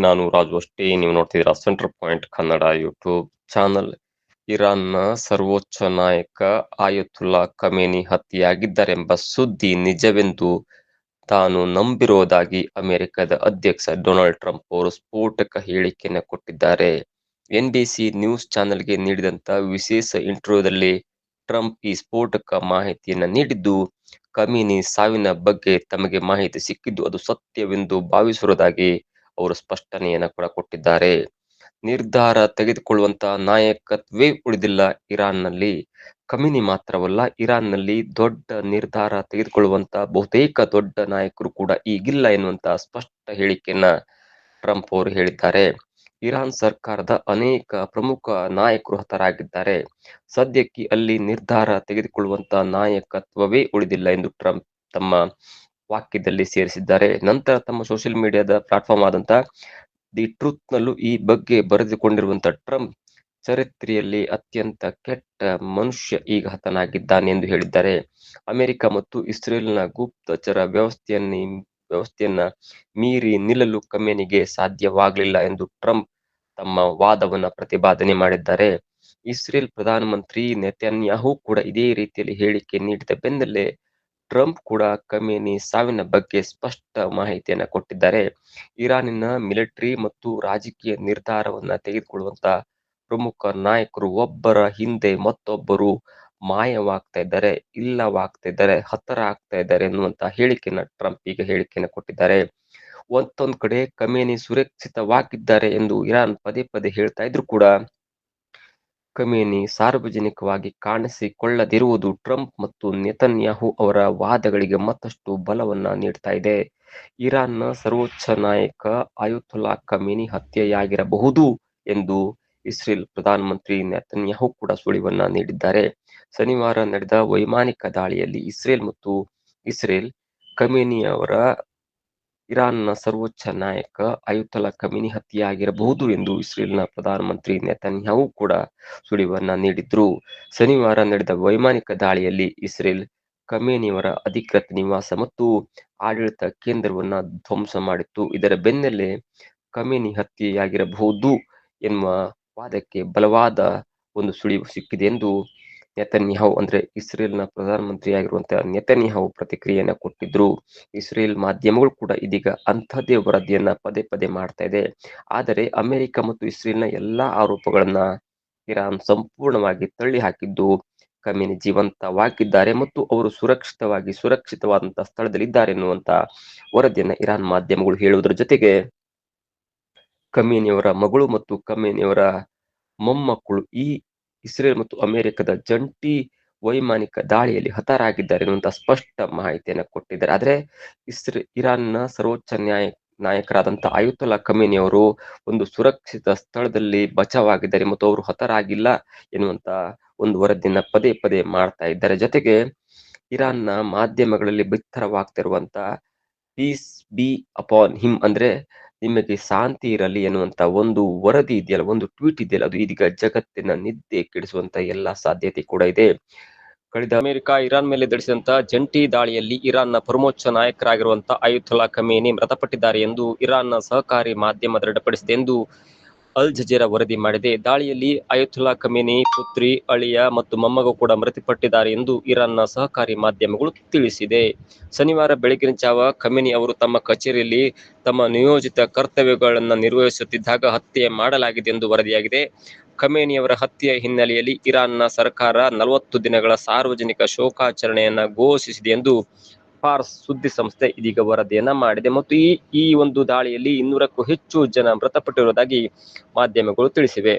ನಾನು ರಾಜು ಅಷ್ಟೇ. ನೀವು ನೋಡ್ತಿದ್ದೀರಾ centre point Kannada YouTube channel. ಇರಾನ್ನ ಸರ್ವೋಚ್ಚ ನಾಯಕ ಆಯತುಲ್ಲಾ ಖಮೇನಿ ಹತ್ಯೆಯಾಗಿದ್ದಾರೆಂಬ ಸುದ್ದಿ ನಿಜವೆಂದು ತಾನು ನಂಬಿರುವುದಾಗಿ ಅಮೆರಿಕದ ಅಧ್ಯಕ್ಷ ಡೊನಾಲ್ಡ್ ಟ್ರಂಪ್ ಅವರು ಸ್ಫೋಟಕ ಹೇಳಿಕೆಯನ್ನು ಕೊಟ್ಟಿದ್ದಾರೆ. ಎನ್ಬಿಸಿ ನ್ಯೂಸ್ ಚಾನೆಲ್ಗೆ ನೀಡಿದಂತ ವಿಶೇಷ ಇಂಟರ್ವ್ಯೂದಲ್ಲಿ ಟ್ರಂಪ್ ಈ ಸ್ಫೋಟಕ ಮಾಹಿತಿಯನ್ನ ನೀಡಿದ್ದು, ಖಮೇನಿ ಸಾವಿನ ಬಗ್ಗೆ ತಮಗೆ ಮಾಹಿತಿ ಸಿಕ್ಕಿದ್ದು ಅದು ಸತ್ಯವೆಂದು ಭಾವಿಸಿರುವುದಾಗಿ ಅವರು ಸ್ಪಷ್ಟನೆಯನ್ನ ಕೂಡ ಕೊಟ್ಟಿದ್ದಾರೆ. ನಿರ್ಧಾರ ತೆಗೆದುಕೊಳ್ಳುವಂತ ನಾಯಕತ್ವೇ ಉಳಿದಿಲ್ಲ ಇರಾನ್ನಲ್ಲಿ. ಖಮೇನಿ ಮಾತ್ರವಲ್ಲ, ಇರಾನ್ನಲ್ಲಿ ದೊಡ್ಡ ನಿರ್ಧಾರ ತೆಗೆದುಕೊಳ್ಳುವಂತ ಬಹುತೇಕ ದೊಡ್ಡ ನಾಯಕರು ಕೂಡ ಈಗಿಲ್ಲ ಎನ್ನುವಂತ ಸ್ಪಷ್ಟ ಹೇಳಿಕೆಯನ್ನ ಟ್ರಂಪ್ ಅವರು ಹೇಳಿದ್ದಾರೆ. ಇರಾನ್ ಸರ್ಕಾರದ ಅನೇಕ ಪ್ರಮುಖ ನಾಯಕರು ಹತರಾಗಿದ್ದಾರೆ. ಸದ್ಯಕ್ಕೆ ಅಲ್ಲಿ ನಿರ್ಧಾರ ತೆಗೆದುಕೊಳ್ಳುವಂತ ನಾಯಕತ್ವವೇ ಉಳಿದಿಲ್ಲ ಎಂದು ಟ್ರಂಪ್ ತಮ್ಮ ವಾಕ್ಯದಲ್ಲಿ ಸೇರಿಸಿದ್ದಾರೆ. ನಂತರ ತಮ್ಮ ಸೋಷಿಯಲ್ ಮೀಡಿಯಾದ ಪ್ಲಾಟ್ಫಾರ್ಮ್ ಆದಂತ ದಿ ಟ್ರೂತ್ ನಲ್ಲೂ ಈ ಬಗ್ಗೆ ಬರೆದುಕೊಂಡಿರುವಂತ ಟ್ರಂಪ್, ಚರಿತ್ರೆಯಲ್ಲಿ ಅತ್ಯಂತ ಕೆಟ್ಟ ಮನುಷ್ಯ ಈಗ ಹತನಾಗಿದ್ದಾನೆ ಎಂದು ಹೇಳಿದ್ದಾರೆ. ಅಮೆರಿಕ ಮತ್ತು ಇಸ್ರೇಲ್ನ ಗುಪ್ತಚರ ವ್ಯವಸ್ಥೆಯನ್ನ ಮೀರಿ ನಿಲ್ಲಲು ಖಮೇನಿಗೆ ಸಾಧ್ಯವಾಗಲಿಲ್ಲ ಎಂದು ಟ್ರಂಪ್ ತಮ್ಮ ವಾದವನ್ನ ಪ್ರತಿಪಾದನೆ ಮಾಡಿದ್ದಾರೆ. ಇಸ್ರೇಲ್ ಪ್ರಧಾನಮಂತ್ರಿ ನೆತನ್ಯಾಹು ಕೂಡ ಇದೇ ರೀತಿಯಲ್ಲಿ ಹೇಳಿಕೆ ನೀಡಿದ ಬೆನ್ನಲ್ಲೇ ಟ್ರಂಪ್ ಕೂಡ ಖಮೇನಿ ಸಾವಿನ ಬಗ್ಗೆ ಸ್ಪಷ್ಟ ಮಾಹಿತಿಯನ್ನ ಕೊಟ್ಟಿದ್ದಾರೆ. ಇರಾನಿನ ಮಿಲಿಟರಿ ಮತ್ತು ರಾಜಕೀಯ ನಿರ್ಧಾರವನ್ನ ತೆಗೆದುಕೊಳ್ಳುವಂತ ಪ್ರಮುಖ ನಾಯಕರು ಒಬ್ಬರ ಹಿಂದೆ ಮತ್ತೊಬ್ಬರು ಮಾಯವಾಗ್ತಾ ಇದ್ದಾರೆ, ಇಲ್ಲವಾಗ್ತಾ ಇದ್ದಾರೆ, ಹತರ ಆಗ್ತಾ ಇದ್ದಾರೆ ಎನ್ನುವಂತ ಹೇಳಿಕೆಯನ್ನ ಟ್ರಂಪ್ ಈಗ ಹೇಳಿಕೆಯನ್ನ ಕೊಟ್ಟಿದ್ದಾರೆ. ಒಂದೊಂದ್ ಕಡೆ ಖಮೇನಿ ಸುರಕ್ಷಿತವಾಗಿದ್ದಾರೆ ಎಂದು ಇರಾನ್ ಪದೇ ಪದೇ ಹೇಳ್ತಾ ಇದ್ರು ಕೂಡ ಖಮೇನಿ ಸಾರ್ವಜನಿಕವಾಗಿ ಕಾಣಿಸಿಕೊಳ್ಳದಿರುವುದು ಟ್ರಂಪ್ ಮತ್ತು ನೆತನ್ಯಾಹು ಅವರ ವಾದಗಳಿಗೆ ಮತ್ತಷ್ಟು ಬಲವನ್ನ ನೀಡ್ತಾ ಇದೆ. ಇರಾನ್ನ ಸರ್ವೋಚ್ಚ ನಾಯಕ ಆಯತುಲ್ಲಾ ಖಮೇನಿ ಹತ್ಯೆಯಾಗಿರಬಹುದು ಎಂದು ಇಸ್ರೇಲ್ ಪ್ರಧಾನಮಂತ್ರಿ ನೆತನ್ಯಾಹು ಕೂಡ ಸುಳಿವನ್ನ ನೀಡಿದ್ದಾರೆ. ಶನಿವಾರ ನಡೆದ ವೈಮಾನಿಕ ದಾಳಿಯಲ್ಲಿ ಇಸ್ರೇಲ್ ಖಮೇನಿಯವರ ಇರಾನ್ನ ಸರ್ವೋಚ್ಚ ನಾಯಕ ಆಯತುಲ್ಲಾ ಖಮೇನಿ ಹತ್ಯೆಯಾಗಿರಬಹುದು ಎಂದು ಇಸ್ರೇಲ್ನ ಪ್ರಧಾನಮಂತ್ರಿ ನೆತನ್ಯಾಹು ಕೂಡ ಸುಳಿವನ್ನ ನೀಡಿದ್ರು. ಶನಿವಾರ ನಡೆದ ವೈಮಾನಿಕ ದಾಳಿಯಲ್ಲಿ ಇಸ್ರೇಲ್ ಖಮೇನಿಯವರ ಅಧಿಕೃತ ನಿವಾಸ ಮತ್ತು ಆಡಳಿತ ಕೇಂದ್ರವನ್ನ ಧ್ವಂಸ ಮಾಡಿತ್ತು. ಇದರ ಬೆನ್ನಲ್ಲೇ ಖಮೇನಿ ಹತ್ಯೆಯಾಗಿರಬಹುದು ಎನ್ನುವ ವಾದಕ್ಕೆ ಬಲವಾದ ಒಂದು ಸುಳಿವು ಸಿಕ್ಕಿದೆ ಎಂದು ನೆತನ್ಯಾಹು ಅಂದ್ರೆ ಇಸ್ರೇಲ್ನ ಪ್ರಧಾನಮಂತ್ರಿಯಾಗಿರುವಂತಹ ನೆತನ್ಯಾಹು ಪ್ರತಿಕ್ರಿಯೆಯನ್ನ ಕೊಟ್ಟಿದ್ರು. ಇಸ್ರೇಲ್ ಮಾಧ್ಯಮಗಳು ಕೂಡ ಇದೀಗ ಅಂಥದ್ದೇ ವರದಿಯನ್ನ ಪದೇ ಪದೇ ಮಾಡ್ತಾ ಇದೆ. ಆದರೆ ಅಮೆರಿಕ ಮತ್ತು ಇಸ್ರೇಲ್ನ ಎಲ್ಲಾ ಆರೋಪಗಳನ್ನ ಇರಾನ್ ಸಂಪೂರ್ಣವಾಗಿ ತಳ್ಳಿ ಹಾಕಿದ್ದು, ಖಮೇನಿ ಜೀವಂತವಾಗಿದ್ದಾರೆ ಮತ್ತು ಅವರು ಸುರಕ್ಷಿತವಾದಂತಹ ಸ್ಥಳದಲ್ಲಿ ಇದ್ದಾರೆ ಎನ್ನುವಂತ ವರದಿಯನ್ನ ಇರಾನ್ ಮಾಧ್ಯಮಗಳು ಹೇಳುವುದರ ಜೊತೆಗೆ ಖಮೇನಿಯವರ ಮಗಳು ಮತ್ತು ಖಮೇನಿಯವರ ಮೊಮ್ಮಕ್ಕಳು ಈ ಇಸ್ರೇಲ್ ಮತ್ತು ಅಮೆರಿಕದ ಜಂಟಿ ವೈಮಾನಿಕ ದಾಳಿಯಲ್ಲಿ ಹತರಾಗಿದ್ದಾರೆ ಎನ್ನುವಂತ ಸ್ಪಷ್ಟ ಮಾಹಿತಿಯನ್ನ ಕೊಟ್ಟಿದ್ದಾರೆ. ಆದ್ರೆ ಇರಾನ್ನ ಸರ್ವೋಚ್ಚ ನಾಯಕರಾದಂತಹ ಆಯತುಲ್ಲಾ ಖಮೇನಿ ಅವರು ಒಂದು ಸುರಕ್ಷಿತ ಸ್ಥಳದಲ್ಲಿ ಬಚಾವಾಗಿದ್ದಾರೆ ಮತ್ತು ಅವರು ಹತರಾಗಿಲ್ಲ ಎನ್ನುವಂತ ಒಂದು ವರದಿಯನ್ನ ಪದೇ ಪದೇ ಮಾಡ್ತಾ ಇದ್ದಾರೆ. ಜೊತೆಗೆ ಇರಾನ್ನ ಮಾಧ್ಯಮಗಳಲ್ಲಿ ಬಿತ್ತರವಾಗ್ತಿರುವಂತ ಪೀಸ್ ಬಿ ಅಪಾನ್ ಹಿಮ್ ಅಂದ್ರೆ ನಿಮಗೆ ಶಾಂತಿ ಇರಲಿ ಎನ್ನುವಂತ ಒಂದು ವರದಿ ಇದೆಯಲ್ಲ, ಒಂದು ಟ್ವೀಟ್ ಇದೆಯಲ್ಲ, ಅದು ಇದೀಗ ಜಗತ್ತಿನ ನಿದ್ದೆ ಕೆಡಿಸುವಂತ ಎಲ್ಲಾ ಸಾಧ್ಯತೆ ಕೂಡ ಇದೆ. ಕಳೆದ ಅಮೆರಿಕ ಇರಾನ್ ಮೇಲೆ ನಡೆಸಿದಂತ ಜಂಟಿ ದಾಳಿಯಲ್ಲಿ ಇರಾನ್ನ ಪರಮೋಚ್ಚ ನಾಯಕರಾಗಿರುವಂತಹ ಆಯತುಲ್ಲಾ ಖಮೇನಿ ಮೃತಪಟ್ಟಿದ್ದಾರೆ ಎಂದು ಇರಾನ್ನ ಸಹಕಾರಿ ಮಾಧ್ಯಮ ದೃಢಪಡಿಸಿದೆ ಎಂದು ಅಲ್ ಜಜೀರಾ ವರದಿ ಮಾಡಿದೆ. ದಾಳಿಯಲ್ಲಿ ಆಯತುಲ್ಲಾ ಖಮೇನಿ ಪುತ್ರಿ, ಅಳಿಯ ಮತ್ತು ಮೊಮ್ಮಗ ಕೂಡ ಮೃತಪಟ್ಟಿದ್ದಾರೆ ಎಂದು ಇರಾನ್ನ ಸಹಕಾರಿ ಮಾಧ್ಯಮಗಳು ತಿಳಿಸಿದೆ. ಶನಿವಾರ ಬೆಳಗಿನ ಜಾವ ಖಮೇನಿ ಅವರು ತಮ್ಮ ಕಚೇರಿಯಲ್ಲಿ ತಮ್ಮ ನಿಯೋಜಿತ ಕರ್ತವ್ಯಗಳನ್ನು ನಿರ್ವಹಿಸುತ್ತಿದ್ದಾಗ ಹತ್ಯೆ ಮಾಡಲಾಗಿದೆ ಎಂದು ವರದಿಯಾಗಿದೆ. ಖಮೇನಿಯವರ ಹತ್ಯೆಯ ಹಿನ್ನೆಲೆಯಲ್ಲಿ ಇರಾನ್ನ ಸರ್ಕಾರ 40 ದಿನಗಳ ಸಾರ್ವಜನಿಕ ಶೋಕಾಚರಣೆಯನ್ನ ಘೋಷಿಸಿದೆ ಎಂದು ಫಾರ್ಸ್ ಸುದ್ದಿ ಸಂಸ್ಥೆ ಇದೀಗ ವರದಿಯನ್ನ ಮಾಡಿದೆ. ಮತ್ತು ಈ ಒಂದು ದಾಳಿಯಲ್ಲಿ 200ಕ್ಕೂ ಹೆಚ್ಚು ಜನ ಮೃತಪಟ್ಟಿರುವುದಾಗಿ ಮಾಧ್ಯಮಗಳು ತಿಳಿಸಿವೆ.